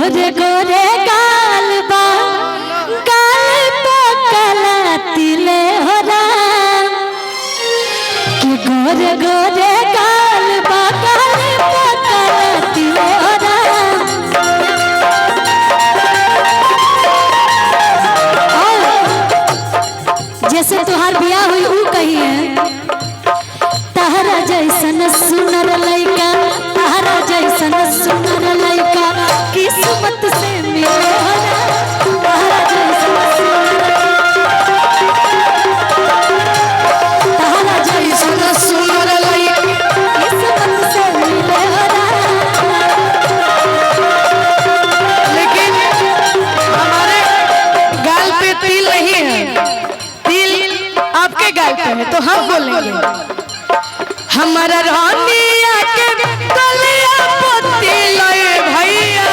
गोरे गोरे गाल बा गाल पकला तिले हो राम कि गोरे गोरे गाल बा गाल पकला तिले हो राम। जैसे तुहार बियाह हुई ऊ कही है तहरा जैसन सुनर लइका तहरा जैसन सुनर लइका किस्मत से मिले हो ना तहरा जैसन सुनर लइका किस्मत से मिले हो ना। लेकिन हमारे गाल पे तिल नहीं है, तिल आपके गाल पे है तो हम बोलेंगे हमारा रानिया के गलिया पोती लए भैया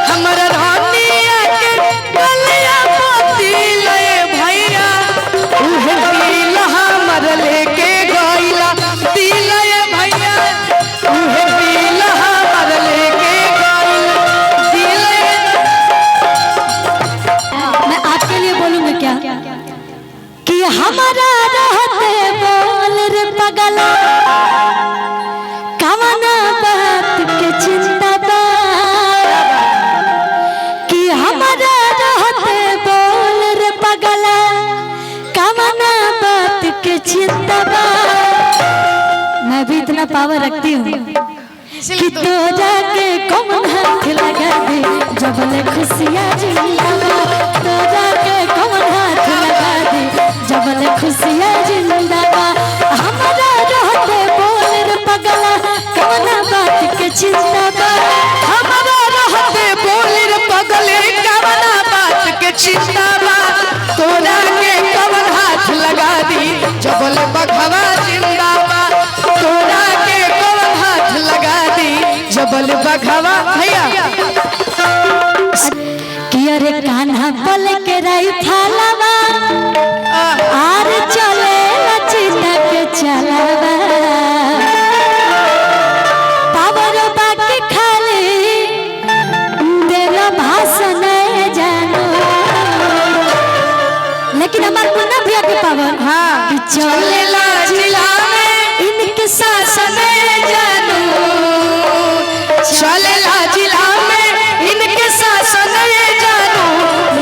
हमारा रानिया के गलिया पोती लए भैया उहे दिल हमर लेके गइला दिल भैया उहे दिल हमर लेके गइला दिल। मैं आपके लिए बोलूंगी क्या कि हमारा रहते बोल रे पगला कवना बात के चिंता बा कि हमारा रहते बोल रे पगला कवना बात के चिंता बा। मैं भी इतना पावर रखती हूँ कि तोरा के कौन हाथ लगा दे जबले खुशियाँ जिंदाबाद तोरा के कौन हाथ लगा दे जबले खुशियाँ जिंदाबाद। हमारा रहते बोल रे पगला कौन बात के चिंता बा हमारा रहते बोल रे पगले कवना बात के चिंता बा तोरा के कवन हाथ लगा दी जबल बघवा जिंदाबाद तोरा के कवन हाथ लगा दी जबल बघवा भैया कि अरे कान्हा पल के रही फालवा आर चले लचिता के चलावा पावर बाकी खाली देला भाषण जानो। लेकिन हमार मुन्ना भैया के पावर हाँ कि चलेला जिला में इनके शासन जानू चलेला जिला में इनके शासन जानू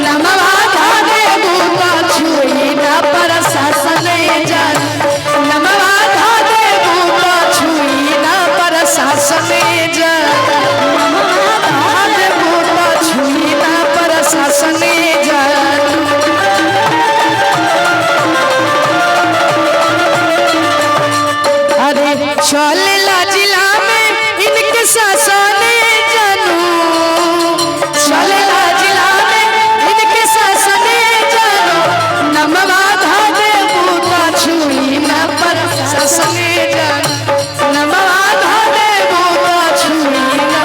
नमवा धागे बूता छुई ना पर शासन जानू नमवा धागे बूता छुई ना पर शासन जानू नमवा धागे बूता छुई ना पर शासन जानू। अरे चलेला जिला में इनके शासन जानू चलेला जिला में इनके शासन जानू नमवा धागे बूता छुई ना पर शासन जानू नमवा धागे बूता छुई ना।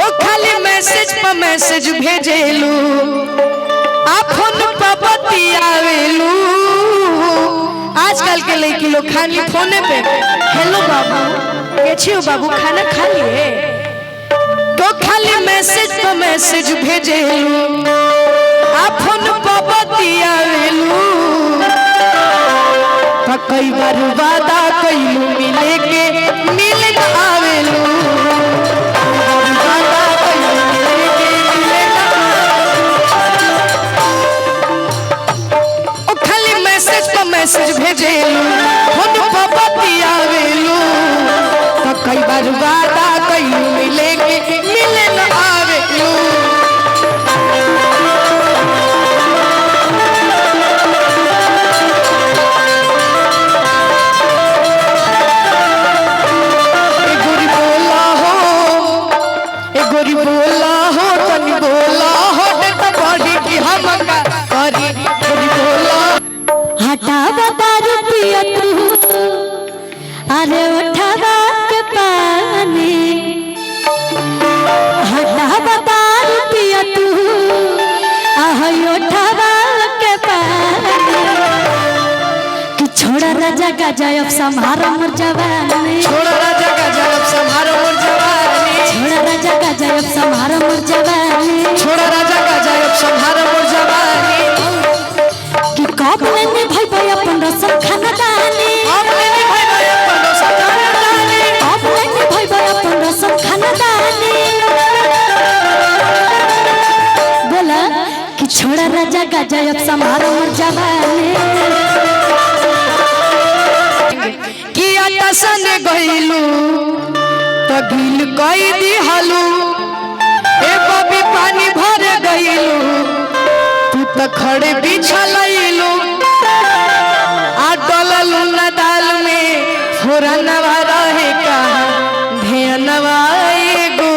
ओ खाली मैसेज पर मैसेज भेजेलू आप फोन पर बतियावेलू आजकल के लड़की लोग खाली फोने पे हेलो बाबू कैसे हो बाबू खाना खा लिए तो खाली मैसेज पे मैसेज भेजेलू आप फोन पर बतियावेलू तो कई बार वादा कइलू मिले के मिल न आवेलू वादा कइलू मिले के मिले न ओ खाली मैसेज पे मैसेज भेजेलू फोन पर बतियावेलू तो कई बार वादा कइलू मिले के मिले न आवेलू। ए गोरी बोला हो तनी बोला हो तो बड़ी की हम का करी गोरी बोला हटावा दारू पिया तू अरे उठावा के पानी गजा अब संहारो मोर जवानी, छोड़ा राजा गजा अब संहारो मोर जवानी, छोड़ा राजा गजा अब संहारो मोर जवानी, छोड़ा राजा गजा अब संहारो मोर जवानी। कि कब लेने भाई भाई अपन रसम खानदानी, अब लेने भाई भाई अपन रसम खानदानी, कब लेने भाई भाई अपन रसम खानदानी। बोला कि छोड़ा राजा गजा अब संहारो मोर जवानी, कि आकाशन गइलू तो गिल कई दिहलू, ए बबी पानी भर गइलू तू तो खड़े बिछलैलू, आ डललू न दाल में फोरनवा रहे का भेनवा एगो।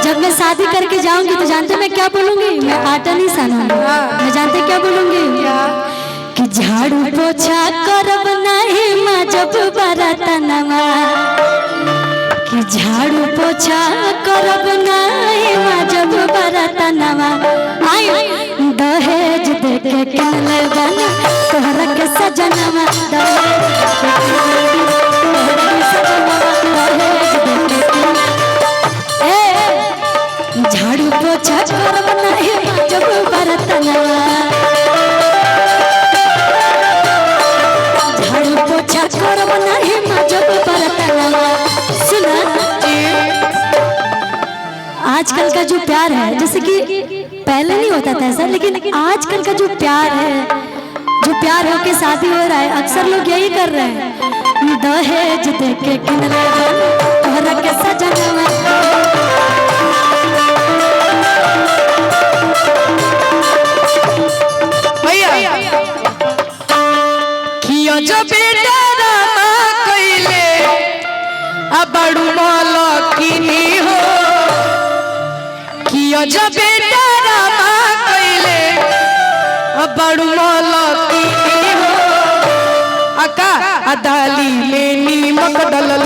जब मैं शादी करके जाऊंगी तो जानते मैं क्या बोलूंगी? मैं आटा नहीं सानूंगी, मैं जानते क्या बोलूंगी? कि झाड़ू पोछा करब नहीं माँ जब बरतनवा, कि झाड़ू पोछा करब नहीं माँ जब बरतनवा। आई दहेज देके किनले बन तोहरा के सजनवा, दहेज देके झाड़ू पोछा करब नहीं माँ जब बरतनवा, झाड़ू पोछा करब नहीं माँ जब बरतनवा। सुना आजकल का जो प्यार है, जैसे कि पहले नहीं होता था ऐसा, लेकिन आजकल का जो प्यार है, जो प्यार होके शादी हो रहा है, अक्सर लोग यही कर रहे हैं, दहेज देके किनले बन तोहरा के सजनवा। भैया किया जब डरामा कइले अब बड़ू मलकिनी हो, किया जब डरामा कइले अब बड़ू मलकिनी हो, अका अदाली में नीमक डलल